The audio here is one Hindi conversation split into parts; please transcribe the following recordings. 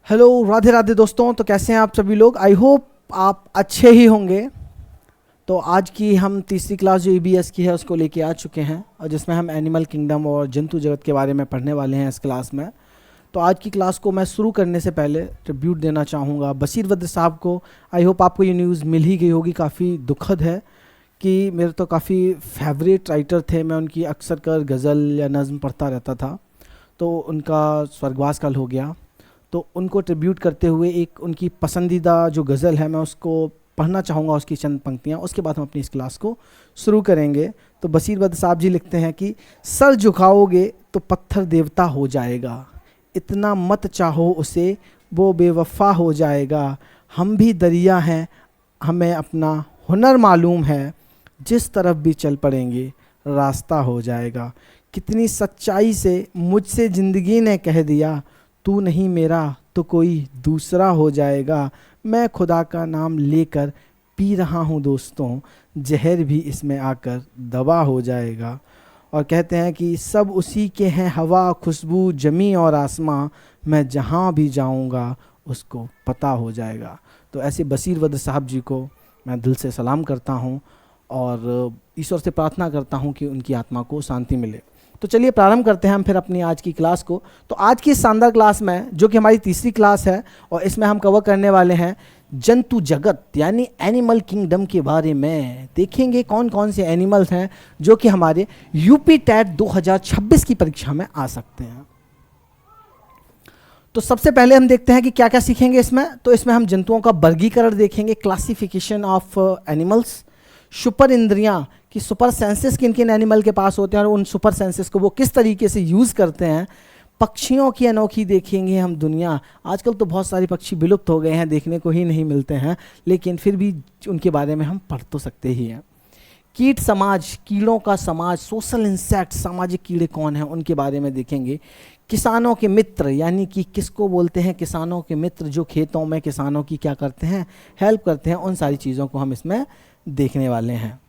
हेलो, राधे राधे दोस्तों। तो कैसे हैं आप सभी लोग? आई होप आप अच्छे ही होंगे। तो आज की हम तीसरी क्लास जो ईबीएस की है उसको लेके आ चुके हैं, और जिसमें हम एनिमल किंगडम और जंतु जगत के बारे में पढ़ने वाले हैं इस क्लास में। तो आज की क्लास को मैं शुरू करने से पहले ट्रिब्यूट देना चाहूँगा बशीर वद्र साहब को। आई होप आपको ये न्यूज़ मिल ही गई होगी। काफ़ी दुखद है कि मेरे तो काफ़ी फेवरेट राइटर थे, मैं उनकी अक्सर कर गज़ल या नज़्म पढ़ता रहता था। तो उनका स्वर्गवास कल हो गया। तो उनको ट्रिब्यूट करते हुए एक उनकी पसंदीदा जो गज़ल है मैं उसको पढ़ना चाहूँगा, उसकी चंद पंक्तियाँ। उसके बाद हम अपनी इस क्लास को शुरू करेंगे। तो बशीर वद्र साहब जी लिखते हैं कि सर झुकाओगे तो पत्थर देवता हो जाएगा, इतना मत चाहो उसे, वो बेवफा हो जाएगा। हम भी दरिया हैं, हमें अपना हुनर मालूम है, जिस तरफ भी चल पड़ेंगे रास्ता हो जाएगा। कितनी सच्चाई से मुझसे ज़िंदगी ने कह दिया, तू नहीं मेरा तो कोई दूसरा हो जाएगा। मैं खुदा का नाम लेकर पी रहा हूँ दोस्तों, जहर भी इसमें आकर दवा हो जाएगा। और कहते हैं कि सब उसी के हैं, हवा खुशबू जमी और आसमां, मैं जहाँ भी जाऊँगा उसको पता हो जाएगा। तो ऐसे बशीर वद्र साहब जी को मैं दिल से सलाम करता हूँ और ईश्वर से प्रार्थना करता हूँ कि उनकी आत्मा को शांति मिले। तो चलिए प्रारंभ करते हैं हम फिर अपनी आज की क्लास को। तो आज की इस शानदार क्लास में, जो कि हमारी तीसरी क्लास है, और इसमें हम कवर करने वाले हैं जंतु जगत यानी एनिमल किंगडम के बारे में। देखेंगे कौन कौन से एनिमल्स हैं जो कि हमारे यूपी टेट 2026 की परीक्षा में आ सकते हैं। तो सबसे पहले हम देखते हैं कि क्या क्या सीखेंगे इसमें। तो इसमें हम जंतुओं का वर्गीकरण देखेंगे, क्लासिफिकेशन ऑफ एनिमल्स, सुपर इंद्रियां कि सुपर सेंसेस किन किन एनिमल के पास होते हैं और उन सुपर सेंसेस को वो किस तरीके से यूज़ करते हैं। पक्षियों की अनोखी देखेंगे हम दुनिया। आजकल तो बहुत सारे पक्षी विलुप्त हो गए हैं, देखने को ही नहीं मिलते हैं, लेकिन फिर भी उनके बारे में हम पढ़ तो सकते ही हैं। कीट समाज, कीड़ों का समाज, सोशल इंसेक्ट, सामाजिक कीड़े कौन हैं उनके बारे में देखेंगे। किसानों के मित्र यानी कि किसको बोलते हैं किसानों के मित्र, जो खेतों में किसानों की क्या करते हैं, हेल्प करते हैं। उन सारी चीज़ों को हम इसमें देखने वाले हैं।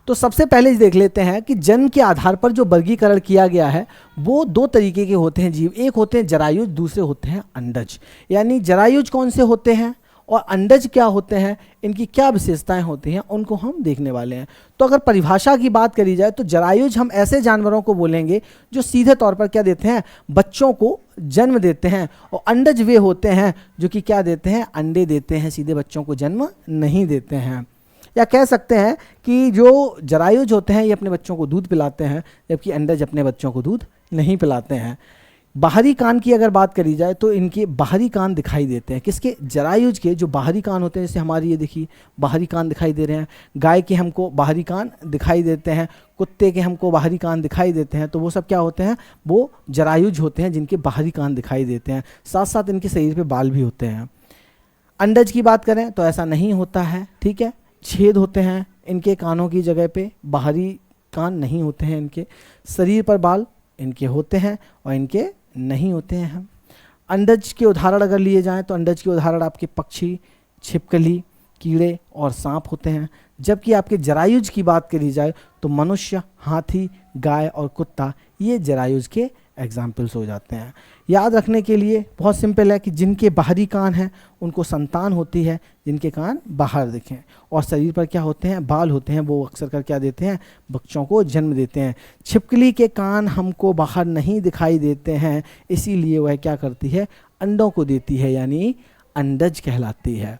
तो सबसे पहले देख लेते हैं कि जन्म के आधार पर जो वर्गीकरण किया गया है वो दो तरीके के होते हैं जीव। एक होते हैं जरायुज, दूसरे होते हैं अंडज। यानी जरायुज कौन से होते हैं और अंडज क्या होते हैं, इनकी क्या विशेषताएं होती हैं, उनको हम देखने वाले हैं। तो अगर परिभाषा की बात करी जाए तो जरायुज हम ऐसे जानवरों को बोलेंगे जो सीधे तौर पर क्या देते हैं, बच्चों को जन्म देते हैं। और अंडज वे होते हैं जो कि क्या देते हैं, अंडे देते हैं, सीधे बच्चों को जन्म नहीं देते हैं। या कह सकते हैं कि जो जरायुज होते हैं ये अपने बच्चों को दूध पिलाते हैं, जबकि अंडज अपने बच्चों को दूध नहीं पिलाते हैं। बाहरी कान की अगर बात करी जाए तो इनके बाहरी कान दिखाई देते हैं, किसके, जरायुज के जो बाहरी कान होते हैं। जैसे हमारी ये देखिए बाहरी कान दिखाई दे रहे हैं, गाय के हमको बाहरी कान दिखाई देते हैं, कुत्ते के हमको बाहरी कान दिखाई देते हैं। तो वो सब क्या होते हैं, वो जरायुज होते हैं जिनके बाहरी कान दिखाई देते हैं। साथ साथ इनके शरीर पे बाल भी होते हैं। अंडज की बात करें तो ऐसा नहीं होता है, ठीक है। छेद होते हैं इनके कानों की जगह पे, बाहरी कान नहीं होते हैं इनके। शरीर पर बाल इनके होते हैं और इनके नहीं होते हैं। हम अंडज के उदाहरण अगर लिए जाएं तो अंडज के उदाहरण आपके पक्षी, छिपकली, कीड़े और सांप होते हैं। जबकि आपके जरायुज की बात करी जाए तो मनुष्य, हाथी, गाय और कुत्ता ये जरायुज के एग्जाम्पल्स हो जाते हैं। याद रखने के लिए बहुत सिंपल है कि जिनके बाहरी कान हैं उनको संतान होती है, जिनके कान बाहर दिखें। और शरीर पर क्या होते हैं, बाल होते हैं, वो अक्सर कर क्या देते हैं, बच्चों को जन्म देते हैं। छिपकली के कान हमको बाहर नहीं दिखाई देते हैं, इसीलिए वह क्या करती है, अंडों को देती है, यानी अंडज कहलाती है।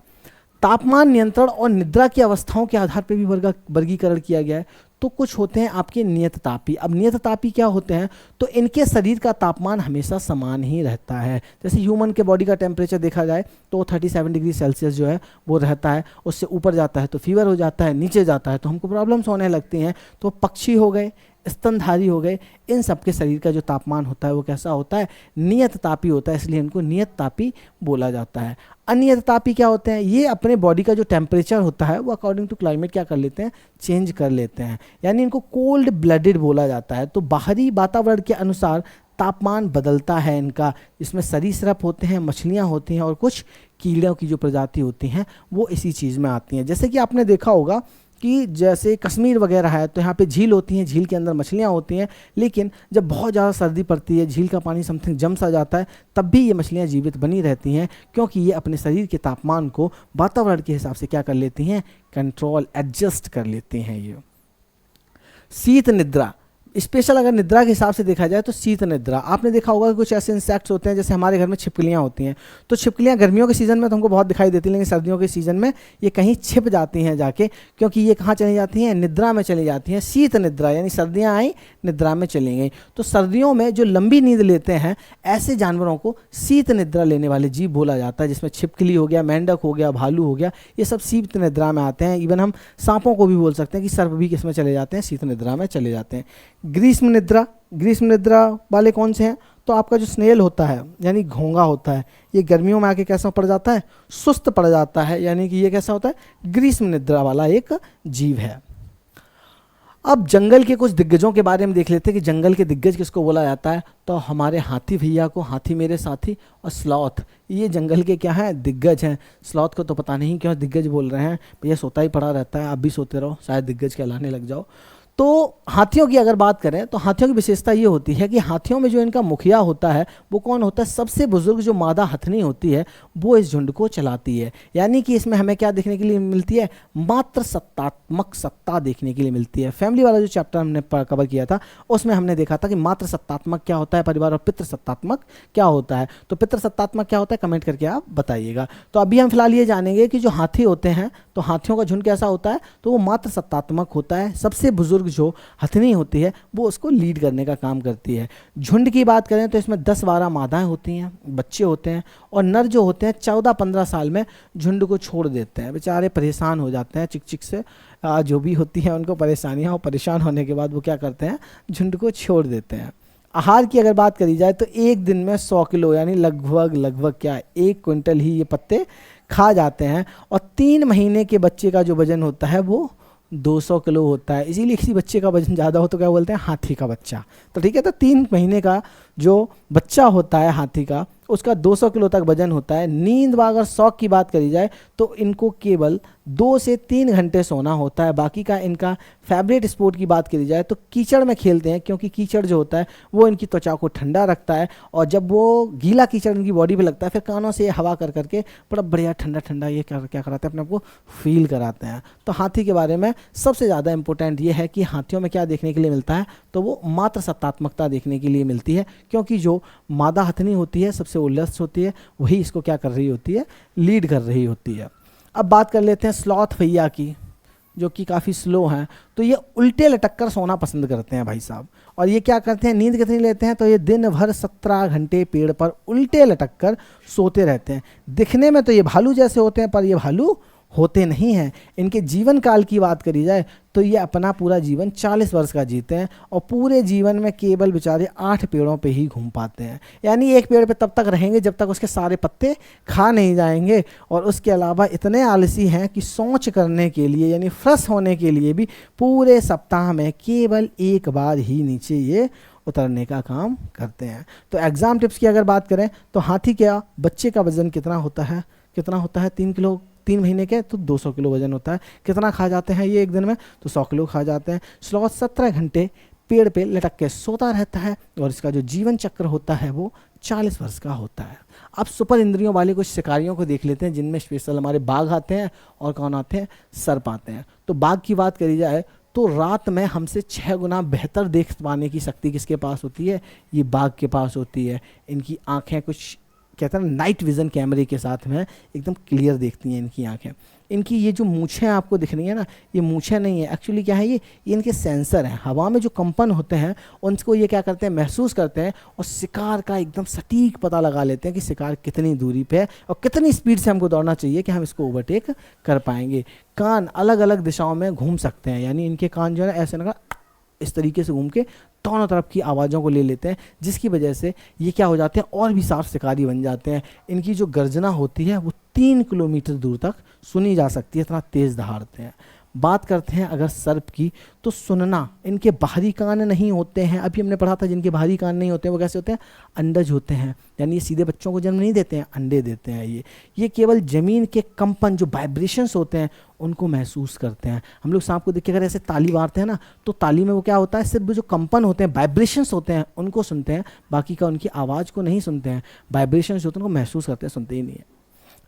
तापमान नियंत्रण और निद्रा की अवस्थाओं के आधार पर भी वर्गीकरण किया गया है। तो कुछ होते हैं आपके नियततापी। अब नियततापी क्या होते हैं, तो इनके शरीर का तापमान हमेशा समान ही रहता है। जैसे ह्यूमन के बॉडी का टेम्परेचर देखा जाए तो 37 डिग्री सेल्सियस जो है वो रहता है। उससे ऊपर जाता है तो फीवर हो जाता है, नीचे जाता है तो हमको प्रॉब्लम्स होने लगती हैं। तो पक्षी हो गए, स्तनधारी हो गए, इन सब के शरीर का जो तापमान होता है वो कैसा होता है, नियत तापी होता है, इसलिए इनको नियत तापी बोला जाता है। अनियत तापी क्या होते हैं, ये अपने बॉडी का जो टेम्परेचर होता है वो अकॉर्डिंग टू क्लाइमेट क्या कर लेते हैं, चेंज कर लेते हैं, यानी इनको कोल्ड ब्लडेड बोला जाता है। तो बाहरी वातावरण के अनुसार तापमान बदलता है इनका। इसमें सरीसृप होते हैं, मछलियाँ होती हैं और कुछ कीड़ों की जो प्रजाति होती हैं वो इसी चीज़ में आती हैं। जैसे कि आपने देखा होगा कि जैसे कश्मीर वगैरह है तो यहाँ पे झील होती हैं, झील के अंदर मछलियाँ होती हैं, लेकिन जब बहुत ज़्यादा सर्दी पड़ती है, झील का पानी समथिंग जम सा जाता है, तब भी ये मछलियाँ जीवित बनी रहती हैं, क्योंकि ये अपने शरीर के तापमान को वातावरण के हिसाब से क्या कर लेती हैं, कंट्रोल एडजस्ट कर लेते हैं। ये शीत निद्रा, स्पेशल अगर निद्रा के हिसाब से देखा जाए तो शीत निद्रा, आपने देखा होगा कि कुछ ऐसे इंसेक्ट्स होते हैं, जैसे हमारे घर में छिपकलियाँ होती हैं, तो छिपकलियाँ गर्मियों के सीज़न में तो हमको बहुत दिखाई देती हैं, लेकिन सर्दियों के सीज़न में ये कहीं छिप जाती हैं जाके, क्योंकि ये कहाँ चली जाती हैं, निद्रा में चली जाती हैं। शीत निद्रा यानी सर्दियाँ आई, निद्रा में चली गई। तो सर्दियों में जो लंबी नींद लेते हैं ऐसे जानवरों को शीत निद्रा लेने वाले जीव बोला जाता है, जिसमें छिपकली हो गया, मेंढक हो गया, भालू हो गया, ये सब शीत निद्रा में आते हैं। इवन हम सांपों को भी बोल सकते हैं कि सर्प भी किसमें चले जाते हैं, शीत निद्रा में चले जाते हैं। ग्रीष्म निद्रा, ग्रीष्म निद्रा वाले कौन से हैं, तो आपका जो स्नेल होता है यानी घोंगा होता है, ये गर्मियों में आके कैसा पड़ जाता है, सुस्त पड़ जाता है, यानी कि ये कैसा होता है, ग्रीष्म निद्रा वाला एक जीव है। अब जंगल के कुछ दिग्गजों के बारे में देख लेते हैं कि जंगल के दिग्गज किसको बोला जाता है, तो हमारे हाथी भैया को, हाथी मेरे साथी, और स्लॉथ, ये जंगल के क्या हैं, दिग्गज हैं। स्लॉथ को तो पता नहीं क्यों दिग्गज बोल रहे हैं, भैया सोता ही पड़ा रहता है, आप भी सोते रहो, शायद दिग्गज कहलाने लग जाओ। तो हाथियों की अगर बात करें तो हाथियों की विशेषता ये होती है कि हाथियों में जो इनका मुखिया होता है वो कौन होता है, सबसे बुजुर्ग जो मादा हथनी होती है वो इस झुंड को चलाती है। यानी कि इसमें हमें क्या देखने के लिए मिलती है, मात्र सत्तात्मक सत्ता देखने के लिए मिलती है। फैमिली वाला जो चैप्टर हमने कवर किया था उसमें हमने देखा था कि मात्र सत्तात्मक क्या होता है परिवार और पितृ सत्तात्मक क्या होता है। तो पितृ सत्तात्मक क्या होता है, कमेंट करके आप बताइएगा। तो अभी हम फिलहाल ये जानेंगे कि जो हाथी होते हैं तो हाथियों का झुंड कैसा होता है, तो वो मात्र सत्तात्मक होता है। सबसे बुजुर्ग जो हथनी होती है वो उसको लीड करने का काम करती है। झुंड की बात करें तो इसमें 10-12 मादाएं होती हैं, बच्चे होते हैं, और नर जो होते हैं 14-15 साल में झुंड को छोड़ देते हैं। बेचारे परेशान हो जाते हैं चिक चिक से, जो भी होती है उनको परेशानियाँ, और परेशान होने के बाद वो क्या करते हैं, झुंड को छोड़ देते हैं। आहार की अगर बात करी जाए तो एक दिन में 100 किलो यानी लगभग क्या 1 क्विंटल ही ये पत्ते खा जाते हैं। और 3 महीने के बच्चे का जो वजन होता है वो 200 किलो होता है। इसीलिए किसी बच्चे का वजन ज़्यादा हो तो क्या बोलते हैं, हाथी का बच्चा। तो ठीक है, तो 3 महीने का जो बच्चा होता है हाथी का उसका 200 किलो तक वजन होता है। नींद व अगर शौक की बात करी जाए तो इनको केवल 2 से 3 घंटे सोना होता है। बाकी का इनका फेवरेट स्पोर्ट की बात करी जाए तो कीचड़ में खेलते हैं, क्योंकि कीचड़ जो होता है वो इनकी त्वचा को ठंडा रखता है, और जब वो गीला कीचड़ इनकी बॉडी पे लगता है फिर कानों से हवा कर करके बड़ा बढ़िया ठंडा ठंडा ये क्या कराते हैं, अपने आप को फील कराते हैं। तो हाथी के बारे में सबसे ज़्यादा इंपॉर्टेंट ये है कि हाथियों में क्या देखने के लिए मिलता है, तो वो मात्र सत्तात्मकता देखने के लिए मिलती है, क्योंकि जो मादा हथनी होती है सबसे उल्लस होती है, वही इसको क्या कर रही होती है, लीड कर रही होती है। अब बात कर लेते हैं स्लॉथ भैया की, जो कि काफ़ी स्लो हैं। तो ये उल्टे लटक कर सोना पसंद करते हैं भाई साहब। और ये क्या करते हैं, नींद कितनी लेते हैं, तो ये दिन भर 17 घंटे पेड़ पर उल्टे लटक कर सोते रहते हैं। दिखने में तो ये भालू जैसे होते हैं, पर ये भालू होते नहीं हैं। इनके जीवन काल की बात करी जाए तो ये अपना पूरा जीवन 40 वर्ष का जीते हैं, और पूरे जीवन में केवल बेचारे 8 पेड़ों पे ही घूम पाते हैं। यानी एक पेड़ पे तब तक रहेंगे जब तक उसके सारे पत्ते खा नहीं जाएंगे। और उसके अलावा इतने आलसी हैं कि सोच करने के लिए यानी फ्रेश होने के लिए भी पूरे सप्ताह में केवल एक बार ही नीचे ये उतरने का काम करते हैं। तो एग्ज़ाम टिप्स की अगर बात करें तो हाथी के बच्चे का वजन कितना होता है, 3 किलो, 3 महीने के तो 200 किलो वजन होता है। कितना खा जाते हैं ये एक दिन में, तो 100 किलो खा जाते हैं। स्लॉथ 17 घंटे पेड़ पे लटक के सोता रहता है, और इसका जो जीवन चक्र होता है वो 40 वर्ष का होता है। अब सुपर इंद्रियों वाले कुछ शिकारियों को देख लेते हैं, जिनमें स्पेशल हमारे बाघ आते हैं, और कौन आते हैं, सर्प आते हैं। तो बाघ की बात करी जाए तो रात में हमसे 6 गुना बेहतर देख पाने की शक्ति किसके पास होती है, ये बाघ के पास होती है। इनकी आँखें कुछ कहते हैं नाइट विजन कैमरे के साथ में एकदम क्लियर देखती हैं इनकी आंखें। इनकी ये जो मूछें आपको दिख रही है ना, ये मूछें नहीं है, एक्चुअली क्या है, ये इनके सेंसर हैं। हवा में जो कंपन होते हैं उनको ये क्या करते हैं, महसूस करते हैं, और शिकार का एकदम सटीक पता लगा लेते हैं कि शिकार कितनी दूरी पे है और कितनी स्पीड से हमको दौड़ना चाहिए कि हम इसको ओवरटेक कर पाएंगे। कान अलग अलग दिशाओं में घूम सकते हैं, यानी इनके कान जो है ऐसे लगा इस तरीके से घूम के दोनों तरफ की आवाज़ों को ले लेते हैं, जिसकी वजह से ये क्या हो जाते हैं, और भी साफ शिकारी बन जाते हैं। इनकी जो गर्जना होती है वो 3 किलोमीटर दूर तक सुनी जा सकती है, इतना तेज़ दहाड़ते हैं। बात करते हैं अगर सर्प की, तो सुनना, इनके बाहरी कान नहीं होते हैं। अभी हमने पढ़ा था जिनके बाहरी कान नहीं होते हैं वो कैसे होते हैं, अंडज होते हैं, यानी ये सीधे बच्चों को जन्म नहीं देते हैं, अंडे देते हैं। ये केवल जमीन के कंपन जो वाइब्रेशंस होते हैं उनको महसूस करते हैं। हम लोग सांप को देख के अगर ऐसे ताली मारते हैं ना, तो ताली में वो क्या होता है, सिर्फ जो कंपन होते हैं, वाइब्रेशंस होते हैं उनको सुनते हैं, बाकी का उनकी आवाज़ को नहीं सुनते हैं। वाइब्रेशंस होते हैं उनको महसूस करते हैं, सुनते ही नहीं है।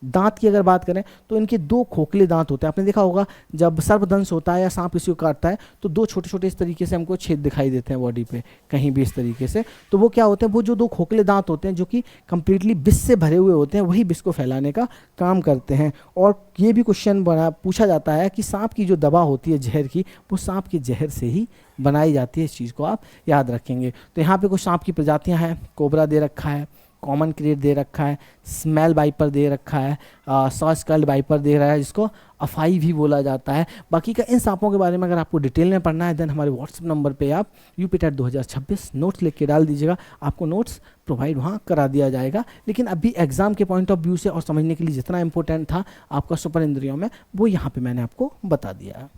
दांत की अगर बात करें तो इनके दो खोखले दांत होते हैं। आपने देखा होगा जब सर्पदंश होता है या सांप किसी को काटता है तो दो छोटे छोटे इस तरीके से हमको छेद दिखाई देते हैं बॉडी पे, कहीं भी इस तरीके से। तो वो क्या होते हैं, वो जो दो खोखले दांत होते हैं जो कि कंप्लीटली विष से भरे हुए होते हैं, वही विष को फैलाने का काम करते हैं। और ये भी क्वेश्चन पूछा जाता है कि सांप की जो दवा होती है जहर की, वो सांप के जहर से ही बनाई जाती है। इस चीज़ को आप याद रखेंगे। तो यहाँ पे कुछ सांप की प्रजातियाँ हैं, कोबरा दे रखा है, कॉमन क्रेट दे रखा है, स्मेल वाइपर दे रखा है, सॉस्कल्ड वाइपर दे रहा है जिसको अफाई भी बोला जाता है। बाकी का इन सांपों के बारे में अगर आपको डिटेल में पढ़ना है देन हमारे व्हाट्सएप नंबर पे आप यूपीटेट 2026 नोट्स लिख के डाल दीजिएगा, आपको नोट्स प्रोवाइड वहाँ करा दिया जाएगा। लेकिन अभी एग्जाम के पॉइंट ऑफ व्यू से और समझने के लिए जितना इंपॉर्टेंट था आपका सुपर इंद्रियों में, वो यहाँ पे मैंने आपको बता दिया है।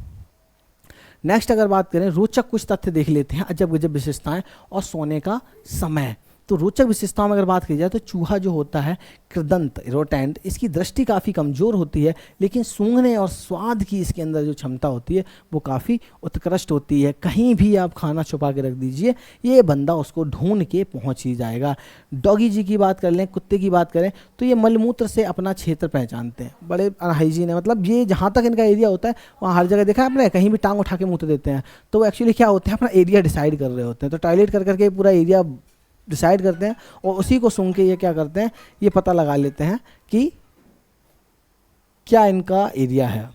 नेक्स्ट अगर बात करें, रोचक कुछ तथ्य देख लेते हैं, अजब गजब विशेषताएं और सोने का समय। तो रोचक विशेषताओं में अगर बात की जाए तो चूहा जो होता है, कृदंत रोटेंट, इसकी दृष्टि काफ़ी कमज़ोर होती है, लेकिन सूंघने और स्वाद की इसके अंदर जो क्षमता होती है वो काफ़ी उत्कृष्ट होती है। कहीं भी आप खाना छुपा के रख दीजिए, ये बंदा उसको ढूंढ के पहुंच ही जाएगा। डॉगी जी की बात कर लें, कुत्ते की बात करें, तो ये मलमूत्र से अपना क्षेत्र पहचानते हैं, बड़े अनहाइजीन है। मतलब ये जहाँ तक इनका एरिया होता है वहाँ हर जगह देखा है आपने, कहीं भी टांग उठा के मूत्र देते हैं, तो वो एक्चुअली क्या होते हैं, अपना एरिया डिसाइड कर रहे होते हैं। तो टॉयलेट कर करके पूरा एरिया डिसाइड करते हैं और उसी को सुन के ये क्या करते हैं, ये पता लगा लेते हैं कि क्या इनका एरिया है।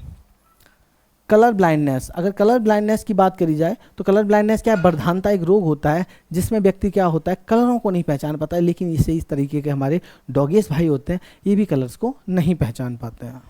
कलर ब्लाइंडनेस, अगर कलर ब्लाइंडनेस की बात करी जाए तो कलर ब्लाइंडनेस क्या है, बर्धानता एक रोग होता है जिसमें व्यक्ति क्या होता है, कलरों को नहीं पहचान पाता है। लेकिन इससे इस तरीके के हमारे डॉगेस भाई होते हैं, ये भी कलर्स को नहीं पहचान पाते हैं।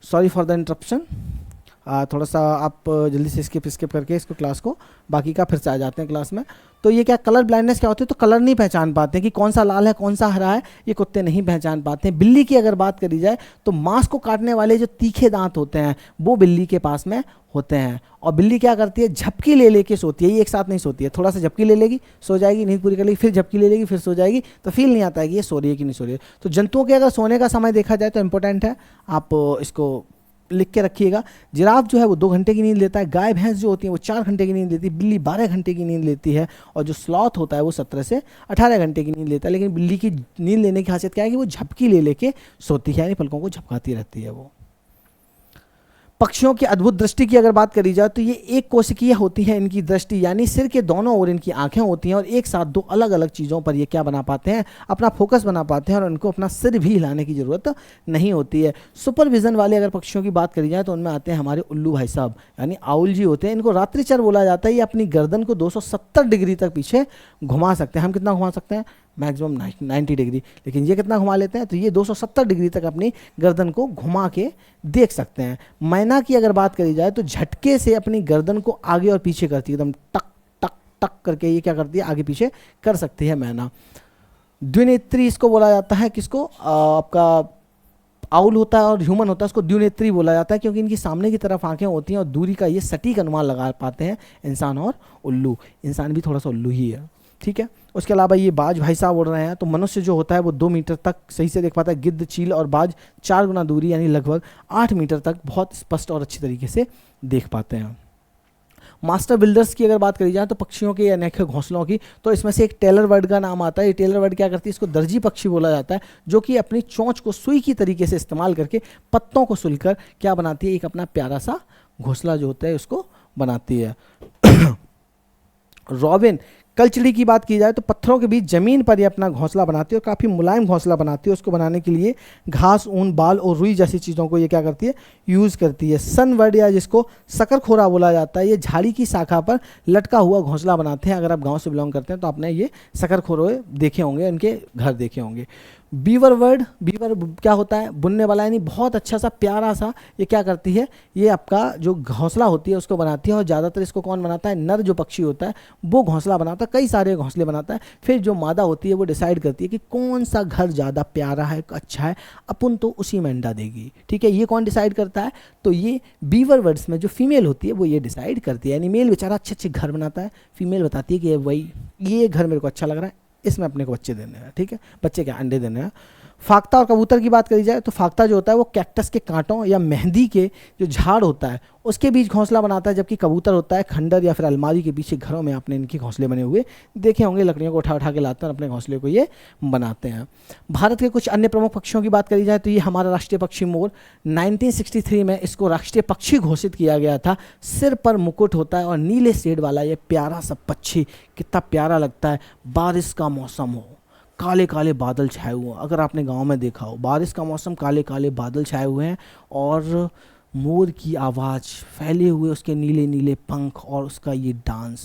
Sorry for the interruption. थोड़ा सा आप जल्दी से स्किप करके इसको क्लास को, बाकी का फिर से आ जाते हैं क्लास में। तो ये क्या, कलर ब्लाइंडनेस क्या होती है, तो कलर नहीं पहचान पाते कि कौन सा लाल है कौन सा हरा है, ये कुत्ते नहीं पहचान पाते हैं। बिल्ली की अगर बात करी जाए तो मांस को काटने वाले जो तीखे दांत होते हैं वो बिल्ली के पास में होते हैं। और बिल्ली क्या करती है, झपकी ले लेके सोती है, ये एक साथ नहीं सोती है, थोड़ा सा झपकी ले लेगी, सो जाएगी, नींद पूरी कर लेगी, फिर झपकी ले लेगी, फिर सो जाएगी, तो फील नहीं आता है कि ये सो रही है कि नहीं सो रही है। तो जंतुओं के अगर सोने का समय देखा जाए तो इंपॉर्टेंट है, आप इसको लिख के रखिएगा। जिराफ जो है वो 2 घंटे की नींद लेता है, गाय भैंस जो होती है वो 4 घंटे की नींद लेती है, बिल्ली 12 घंटे की नींद लेती है, और जो स्लॉथ होता है वो 17 से 18 घंटे की नींद लेता है। लेकिन बिल्ली की नींद लेने की खासियत क्या है कि वो झपकी ले लेके सोती है, यानी पलकों को झपकाती रहती है वो। पक्षियों की अद्भुत दृष्टि की अगर बात करी जाए तो ये एक कोशिकीय होती है इनकी दृष्टि, यानी सिर के दोनों ओर इनकी आंखें होती हैं और एक साथ 2 अलग अलग चीज़ों पर ये क्या बना पाते हैं, अपना फोकस बना पाते हैं, और उनको अपना सिर भी हिलाने की ज़रूरत नहीं होती है। सुपरविजन वाले अगर पक्षियों की बात करी जाए तो उनमें आते हैं हमारे उल्लू भाई साहब, यानी आउल जी होते हैं। इनको रात्रिचर बोला जाता है। ये अपनी गर्दन को 270 डिग्री तक पीछे घुमा सकते हैं। हम कितना घुमा सकते हैं, मैक्सिमम 90 डिग्री, लेकिन ये कितना घुमा लेते हैं, तो ये 270 डिग्री तक अपनी गर्दन को घुमा के देख सकते हैं। मैना की अगर बात करी जाए तो झटके से अपनी गर्दन को आगे और पीछे करती है, एकदम टक टक टक करके ये क्या करती है, आगे पीछे कर सकती है मैना। द्विनेत्री इसको बोला जाता है, किसको, आपका आउल होता है और ह्यूमन होता है, उसको द्विनेत्री बोला जाता है, क्योंकि इनकी सामने की तरफ आंखें होती हैं और दूरी का ये सटीक अनुमान लगा पाते हैं इंसान और उल्लू। इंसान भी थोड़ा सा उल्लू ही है, ठीक है। उसके अलावा ये बाज भाई साहब उड़ रहे हैं, तो मनुष्य जो होता है वो 2 मीटर तक सही से देख पाता है, गिद्ध, चील और बाज 4 गुना दूरी यानी लगभग 8 मीटर तक बहुत स्पष्ट और अच्छी तरीके से देख पाते हैं। मास्टर बिल्डर्स की अगर बात करी जाए तो पक्षियों के अनेक घोंसलों की, तो इसमें से एक टेलर बर्ड का नाम आता है। ये टेलर बर्ड क्या करती है, इसको दर्जी पक्षी बोला जाता है, जो कि अपनी चोंच को सुई की तरीके से इस्तेमाल करके पत्तों को सुलकर क्या बनाती है, एक अपना प्यारा सा घोंसला जो होता है उसको बनाती है। रॉबिन कलचड़ी की बात की जाए तो पत्थरों के बीच जमीन पर ये अपना घोंसला बनाती है और काफ़ी मुलायम घोंसला बनाती है। उसको बनाने के लिए घास, ऊन, बाल और रुई जैसी चीज़ों को ये क्या करती है, यूज़ करती है। सनबर्ड या जिसको शकरखोरा बोला जाता है, ये झाड़ी की शाखा पर लटका हुआ घोंसला बनाते हैं। अगर आप गांव से बिलोंग करते हैं तो आपने ये शकरखोरे देखे होंगे, इनके घर देखे होंगे। बीवर बर्ड, बीवर क्या होता है, बुनने वाला, यानी बहुत अच्छा सा प्यारा सा ये क्या करती है, ये आपका जो घोंसला होती है उसको बनाती है। और ज़्यादातर इसको कौन बनाता है, नर जो पक्षी होता है वो घोंसला बनाता है, कई सारे घोंसले बनाता है। फिर जो मादा होती है वो डिसाइड करती है कि कौन सा घर ज़्यादा प्यारा है, अच्छा है, अपन तो उसी में अंडा देगी, ठीक है। ये कौन डिसाइड करता है, तो ये बीवर बर्ड्स में जो फीमेल होती है वो ये डिसाइड करती है। यानी मेल बेचारा अच्छे अच्छे घर बनाता है, फीमेल बताती है कि वही ये घर मेरे को अच्छा लग रहा है, इसमें अपने को बच्चे देने हैं, ठीक है, बच्चे क्या, अंडे देने हैं। फाख्ता और कबूतर की बात करी जाए तो फाख्ता जो होता है वो कैक्टस के कांटों या मेहंदी के जो झाड़ होता है उसके बीच घोंसला बनाता है, जबकि कबूतर होता है खंडर या फिर अलमारी के पीछे घरों में आपने इनके घोंसले बने हुए देखे होंगे, लकड़ियों को उठा उठा के लाते हैं और अपने घोंसले को ये बनाते हैं। भारत के कुछ अन्य प्रमुख पक्षियों की बात करी जाए तो ये हमारा राष्ट्रीय पक्षी मोर, 1963 में इसको राष्ट्रीय पक्षी घोषित किया गया था। सिर पर मुकुट होता है और नीले शेड वाला ये प्यारा सा पक्षी कितना प्यारा लगता है। बारिश का मौसम हो, काले काले बादल छाए हुए, अगर आपने गांव में देखा हो बारिश का मौसम, काले काले बादल छाए हुए हैं और मोर की आवाज़, फैले हुए उसके नीले नीले पंख और उसका ये डांस,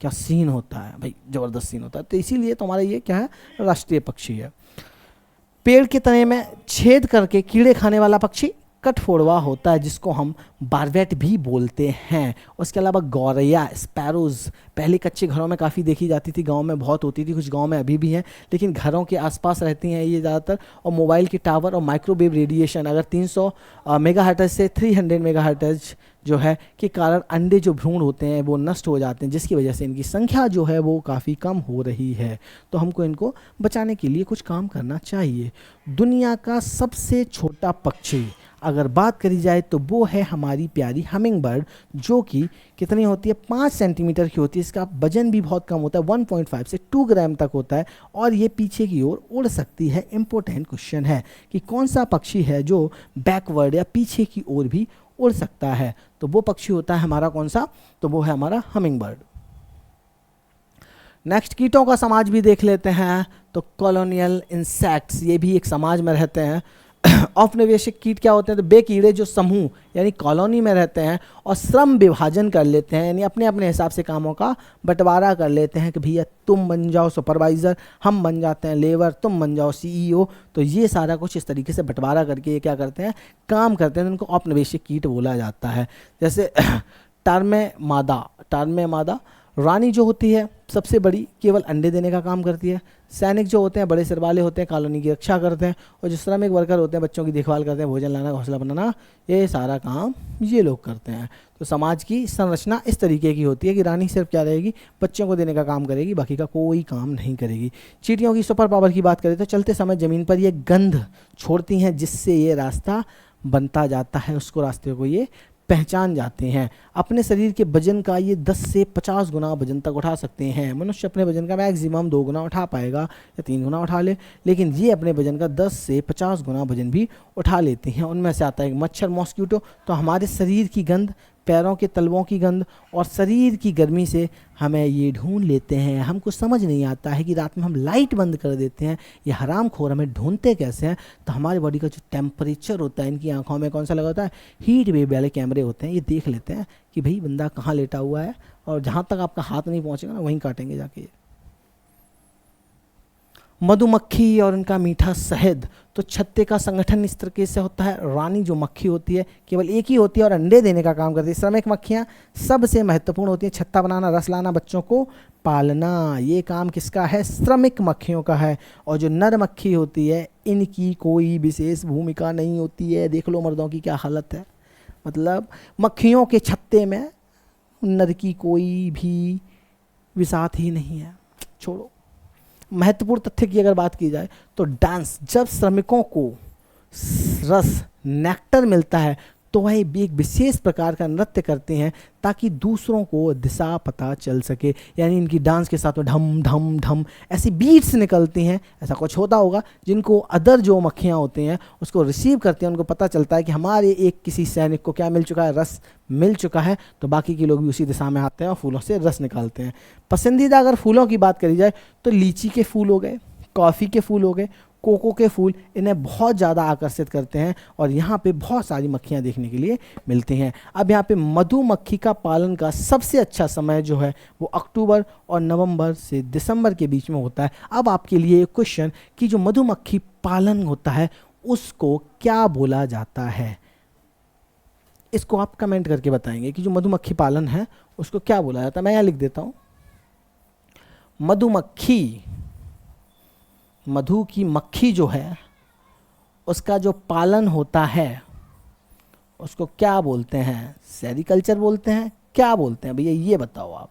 क्या सीन होता है भाई, ज़बरदस्त सीन होता है। तो इसीलिए तो हमारा ये क्या है, राष्ट्रीय पक्षी है। पेड़ के तने में छेद करके कीड़े खाने वाला पक्षी कठफोड़वा होता है, जिसको हम बारवेट भी बोलते हैं। उसके अलावा गौरैया, स्पैरोज पहले कच्चे घरों में काफ़ी देखी जाती थी, गांव में बहुत होती थी, कुछ गांव में अभी भी हैं, लेकिन घरों के आसपास रहती हैं ये ज़्यादातर। और मोबाइल के टावर और माइक्रोवेव रेडिएशन, अगर 300 मेगाहर्ट्ज़ से 300 मेगाहर्ट्ज़ जो है के कारण अंडे जो भ्रूण होते हैं वो नष्ट हो जाते हैं, जिसकी वजह से इनकी संख्या जो है वो काफ़ी कम हो रही है। तो हमको इनको बचाने के लिए कुछ काम करना चाहिए। दुनिया का सबसे छोटा पक्षी अगर बात करी जाए तो वो है हमारी प्यारी हमिंग बर्ड, जो कि कितनी होती है, 5 सेंटीमीटर की होती है। इसका वजन भी बहुत कम होता है, 1.5 से 2 ग्राम तक होता है और ये पीछे की ओर उड़ सकती है। इम्पोर्टेंट क्वेश्चन है कि कौन सा पक्षी है जो बैकवर्ड या पीछे की ओर भी उड़ सकता है, तो वो पक्षी होता है हमारा कौन सा, तो वो है हमारा हमिंग बर्ड। नेक्स्ट कीटों का समाज भी देख लेते हैं, तो कॉलोनियल इंसेक्ट्स, ये भी एक समाज में रहते हैं। औपनिवेशिक कीट क्या होते हैं, तो बे कीड़े जो समूह यानी कॉलोनी में रहते हैं और श्रम विभाजन कर लेते हैं, यानी अपने अपने हिसाब से कामों का बंटवारा कर लेते हैं कि भैया तुम बन जाओ सुपरवाइज़र, हम बन जाते हैं लेबर, तुम बन जाओ सीईओ। तो ये सारा कुछ इस तरीके से बंटवारा करके ये क्या करते हैं, काम करते हैं, उनको औपनिवेशिक कीट बोला जाता है। जैसे टार्मे मादा रानी जो होती है सबसे बड़ी, केवल अंडे देने का काम करती है। सैनिक जो होते हैं बड़े सिर वाले होते हैं, कॉलोनी की रक्षा करते हैं। और जो श्रमिक वर्कर होते हैं बच्चों की देखभाल करते हैं, भोजन लाना, घोंसला बनाना, ये सारा काम ये लोग करते हैं। तो समाज की संरचना इस तरीके की होती है कि रानी सिर्फ क्या रहेगी, बच्चों को देने का काम करेगी, बाकी का कोई काम नहीं करेगी। चींटियों की सुपर पावर की बात करें तो चलते समय ज़मीन पर ये गंध छोड़ती हैं, जिससे ये रास्ता बनता जाता है, उसको रास्ते को ये पहचान जाते हैं। अपने शरीर के वजन का ये 10 से 50 गुना वजन तक उठा सकते हैं। मनुष्य अपने वजन का मैक्सिमम 2 गुना उठा पाएगा या 3 गुना उठा ले, लेकिन ये अपने वजन का 10 से 50 गुना वजन भी उठा लेते हैं। उनमें से आता है मच्छर, मॉस्किटो। तो हमारे शरीर की गंध, पैरों के तलवों की गंध और शरीर की गर्मी से हमें ये ढूंढ लेते हैं। हमको समझ नहीं आता है कि रात में हम लाइट बंद कर देते हैं, ये हरामखोर हमें ढूंढते कैसे हैं। तो हमारी बॉडी का जो टेम्परेचर होता है, इनकी आंखों में कौन सा लगा होता है, हीट वेव वाले कैमरे होते हैं, ये देख लेते हैं कि भाई बंदा कहाँ लेटा हुआ है, और जहाँ तक आपका हाथ नहीं पहुँचेगा ना वहीं काटेंगे जाके। मधुमक्खी और इनका मीठा शहद। तो छत्ते का संगठन इस तरीके से होता है। रानी जो मक्खी होती है केवल एक ही होती है और अंडे देने का काम करती है। श्रमिक मक्खियाँ सबसे महत्वपूर्ण होती हैं। छत्ता बनाना, रस लाना, बच्चों को पालना, ये काम किसका है? श्रमिक मक्खियों का है। और जो नर मक्खी होती है इनकी कोई विशेष भूमिका नहीं होती है। देख लो मर्दों की क्या हालत है, मतलब मक्खियों के छत्ते में नर की कोई भी विसात ही नहीं है। छोड़ो। महत्वपूर्ण तथ्य की अगर बात की जाए तो डांस, जब श्रमिकों को रस नेक्टर मिलता है तो वह एक विशेष प्रकार का नृत्य करते हैं ताकि दूसरों को दिशा पता चल सके। यानी इनकी डांस के साथ में ढम ढम ढम ऐसी बीट्स निकलती हैं। ऐसा कुछ होता होगा जिनको अदर जो मक्खियाँ होती हैं उसको रिसीव करते हैं, उनको पता चलता है कि हमारे एक किसी सैनिक को क्या मिल चुका है? रस मिल चुका है। तो बाकी के लोग भी उसी दिशा में आते हैं और फूलों से रस निकालते हैं। पसंदीदा अगर फूलों की बात करी जाए तो लीची के फूल हो गए, कॉफ़ी के फूल हो गए, कोको के फूल इन्हें बहुत ज़्यादा आकर्षित करते हैं और यहाँ पे बहुत सारी मक्खियाँ देखने के लिए मिलती हैं। अब यहाँ पे मधुमक्खी का पालन का सबसे अच्छा समय जो है वो अक्टूबर और नवंबर से दिसंबर के बीच में होता है। अब आपके लिए एक क्वेश्चन कि जो मधुमक्खी पालन होता है उसको क्या बोला जाता है? इसको आप कमेंट करके बताएंगे कि जो मधुमक्खी पालन है उसको क्या बोला जाता है। मैं यहाँ लिख देता हूँ, मधुमक्खी, मधु की मक्खी जो है उसका जो पालन होता है उसको क्या बोलते हैं? सेरिकल्चर बोलते हैं? क्या बोलते हैं भैया, ये बताओ आप।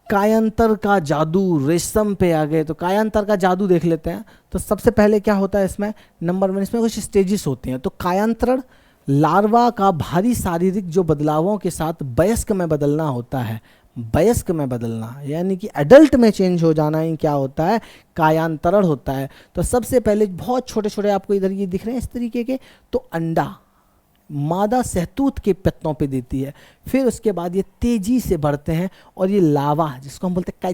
कायांतर का जादू, रेशम पे आ गए तो कायांतर का जादू देख लेते हैं। तो सबसे पहले क्या होता है इसमें? नंबर 1 इसमें कुछ स्टेजेस होते हैं। तो कायांतरण लार्वा का भारी शारीरिक जो बदलावों के साथ वयस्क में बदलना होता है। वयस्क में बदलना यानी कि एडल्ट में चेंज हो जाना ही क्या होता है? कायांतरण होता है। तो सबसे पहले बहुत छोटे छोटे आपको इधर ये दिख रहे हैं इस तरीके के, तो अंडा मादा सहतूत के पत्तों पे देती है। फिर उसके बाद ये तेजी से बढ़ते हैं और ये लावा जिसको हम बोलते हैं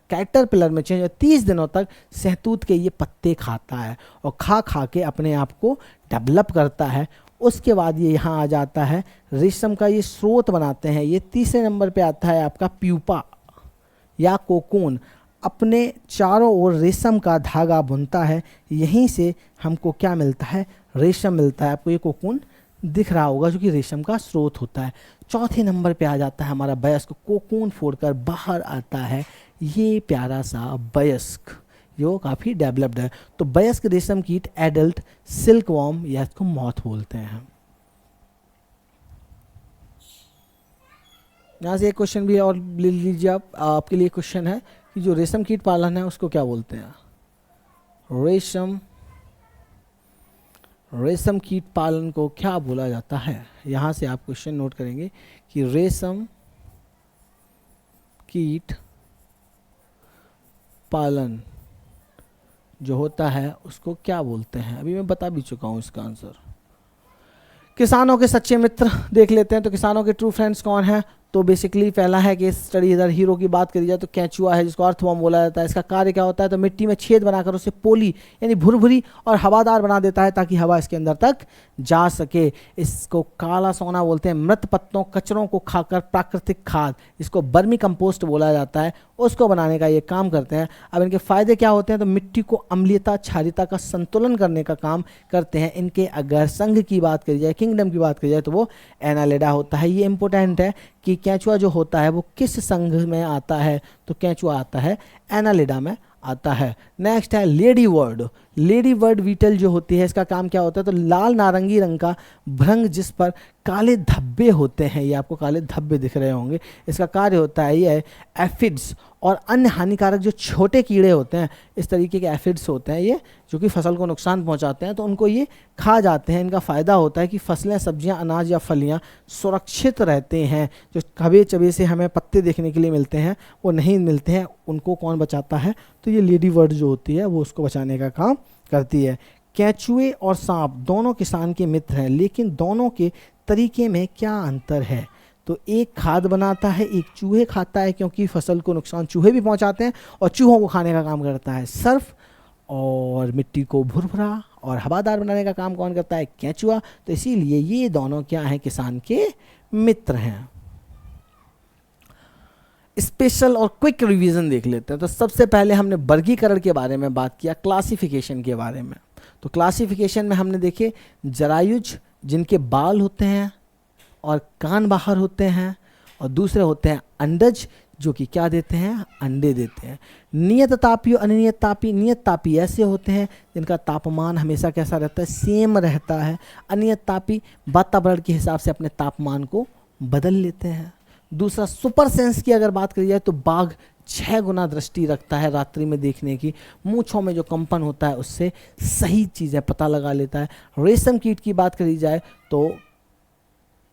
कैटरपिलर में चेंज 30 दिनों तक सहतूत के ये पत्ते खाता है और खा खा के अपने आप को डेवलप करता है। उसके बाद ये यहाँ आ जाता है, रेशम का ये स्रोत बनाते हैं। ये तीसरे नंबर पे आता है आपका प्यूपा या कोकून, अपने चारों ओर रेशम का धागा बुनता है। यहीं से हमको क्या मिलता है? रेशम मिलता है। आपको ये कोकून दिख रहा होगा जो कि रेशम का स्रोत होता है। चौथे नंबर पे आ जाता है हमारा वयस्क, कोकून फोड़कर बाहर आता है ये प्यारा सा वयस्क जो काफ़ी डेवलप्ड है। तो वयस्क रेशम कीट एडल्ट सिल्क वॉर्म या इसको मॉथ बोलते हैं। यहाँ से एक क्वेश्चन भी और ले लीजिए आप, आपके लिए क्वेश्चन है कि जो रेशम कीट पालन है उसको क्या बोलते हैं? रेशम कीट पालन को क्या बोला जाता है? यहाँ से आप क्वेश्चन नोट करेंगे कि रेशम कीट पालन जो होता है उसको क्या बोलते हैं? अभी मैं बता भी चुका हूँ इसका आंसर। किसानों के सच्चे मित्र देख लेते हैं। तो किसानों के ट्रू फ्रेंड्स कौन है? तो बेसिकली पहला है कि स्टडी इधर हीरो की बात करी जाए तो केंचुआ है जिसको अर्थवॉर्म बोला जाता है। इसका कार्य क्या होता है? तो मिट्टी में छेद बनाकर उसे पोली यानी भुरभुरी और हवादार बना देता है ताकि हवा इसके अंदर तक जा सके। इसको काला सोना बोलते हैं। मृत पत्तों कचरों को खाकर प्राकृतिक खाद, इसको बर्मी कंपोस्ट बोला जाता है, उसको बनाने का ये काम करते हैं। अब इनके फायदे क्या होते हैं? तो मिट्टी को अम्लीयता क्षारीयता का संतुलन करने का काम करते हैं। इनके अगर संघ की बात करी जाए, किंगडम की बात करी जाए तो वो एनालिडा होता है। ये इंपॉर्टेंट है कि केंचुआ जो होता है वो किस संघ में आता है? तो केंचुआ आता है एनालिडा में आता है। नेक्स्ट है लेडी वर्ड वीटल जो होती है इसका काम क्या होता है? तो लाल नारंगी रंग का भ्रंग जिस पर काले धब्बे होते हैं, ये आपको काले धब्बे दिख रहे होंगे, इसका कार्य होता है ये एफिड्स और अन्य हानिकारक जो छोटे कीड़े होते हैं, इस तरीके के एफिड्स होते हैं ये जो कि फसल को नुकसान पहुंचाते हैं, तो उनको ये खा जाते हैं। इनका फ़ायदा होता है कि फसलें, सब्जियां, अनाज या फलियां सुरक्षित रहते हैं। जो कभी चबे से हमें पत्ते देखने के लिए मिलते हैं वो नहीं मिलते हैं, उनको कौन बचाता है? तो ये लेडी बर्ड जो होती है वो उसको बचाने का काम करती है। केंचुए और सांप दोनों किसान के मित्र हैं, लेकिन दोनों के तरीके में क्या अंतर है? तो एक खाद बनाता है, एक चूहे खाता है, क्योंकि फसल को नुकसान चूहे भी पहुंचाते हैं और चूहों को खाने का काम करता है सर्फ, और मिट्टी को भुरभुरा और हवादार बनाने का काम कौन करता है? केंचुआ। तो इसीलिए ये दोनों क्या हैं? किसान के मित्र हैं। स्पेशल और क्विक रिवीजन देख लेते हैं। तो सबसे पहले हमने वर्गीकरण के बारे में बात किया, क्लासिफिकेशन के बारे में। तो क्लासिफिकेशन में हमने देखे जरायुज जिनके बाल होते हैं और कान बाहर होते हैं, और दूसरे होते हैं अंडज जो कि क्या देते हैं, अंडे देते हैं। नियत तापी और अनियत तापी, नियत तापी ऐसे होते हैं जिनका तापमान हमेशा कैसा रहता है, सेम रहता है। अनियत तापी वातावरण के हिसाब से अपने तापमान को बदल लेते हैं। दूसरा सुपर सेंस की अगर बात करी जाए तो बाघ 6 गुना दृष्टि रखता है रात्रि में देखने की, मूंछों में जो कंपन होता है उससे सही चीज़ें पता लगा लेता है। रेशम कीट की बात करी जाए तो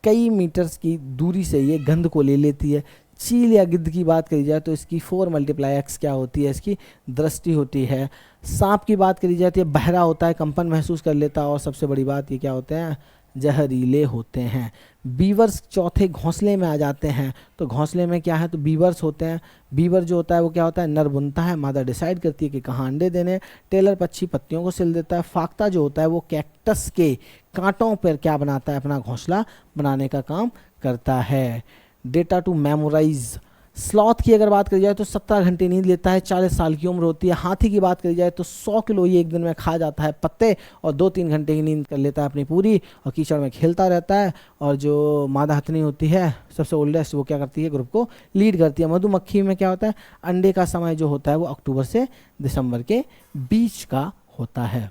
कई मीटर्स की दूरी से ये गंध को ले लेती है। चील या गिद्ध की बात करी जाए तो इसकी 4 × X क्या होती है, इसकी दृष्टि होती है। सांप की बात करी जाए तो ये बहरा होता है, कंपन महसूस कर लेता है, और सबसे बड़ी बात ये क्या होते हैं, जहरीले होते हैं। बीवर्स चौथे घोंसले में आ जाते हैं। तो घोंसले में क्या है, तो बीवर्स होते हैं। बीवर जो होता है वो क्या होता है, नर बुनता है, मादा डिसाइड करती है कि कहाँ अंडे देने। टेलर पक्षी पत्तियों को सिल देता है। फाख्ता जो होता है वो कैक्टस के कांटों पर क्या बनाता है, अपना घोंसला बनाने का काम करता है। डेटा टू मेमोराइज, स्लॉथ की अगर बात करी जाए तो 17 घंटे नींद लेता है, 40 साल की उम्र होती है। हाथी की बात करी जाए तो 100 किलो ये एक दिन में खा जाता है पत्ते, और 2-3 घंटे की नींद कर लेता है अपनी पूरी, और कीचड़ में खेलता रहता है। और जो मादा हथनी होती है सबसे ओल्डेस्ट, वो क्या करती है, ग्रुप को लीड करती है। मधुमक्खी में क्या होता है, अंडे का समय जो होता है वो अक्टूबर से दिसंबर के बीच का होता है।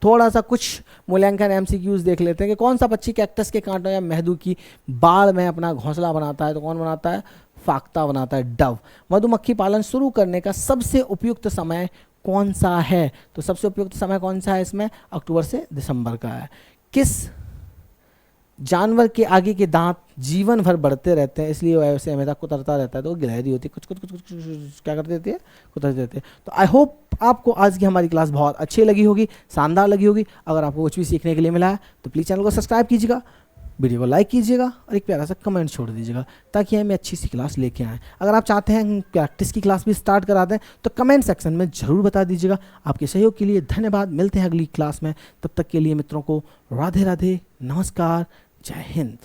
थोड़ा सा कुछ मूल्यांकन MCQs देख लेते हैं कि कौन सा पक्षी कैक्टस के कांटों या मेहदू की बाड़ में अपना घोंसला बनाता है। तो कौन बनाता है, फाख्ता बनाता है, डव। मधुमक्खी पालन शुरू करने का सबसे उपयुक्त समय कौन सा है, तो सबसे उपयुक्त समय कौन सा है इसमें, अक्टूबर से दिसंबर का है। किस जानवर के आगे के दांत जीवन भर बढ़ते रहते हैं, इसलिए वो ऐसे हमेशा कुतरता रहता है, तो वो गिलहरी होती है, कुछ कुछ कुछ कुछ कुछ क्या कर देती है, कुतर देती है। तो आई होप आपको आज की हमारी क्लास बहुत अच्छी लगी होगी, शानदार लगी होगी। अगर आपको कुछ भी सीखने के लिए मिला है तो प्लीज़ चैनल को सब्सक्राइब कीजिएगा, वीडियो को लाइक कीजिएगा, और एक प्यारा सा कमेंट छोड़ दीजिएगा ताकि हमें अच्छी सी क्लास लेके आएँ। अगर आप चाहते हैं प्रैक्टिस की क्लास भी स्टार्ट करा दें तो कमेंट सेक्शन में ज़रूर बता दीजिएगा। आपके सहयोग के लिए धन्यवाद। मिलते हैं अगली क्लास में, तब तक के लिए मित्रों को राधे राधे, नमस्कार, जय हिंद।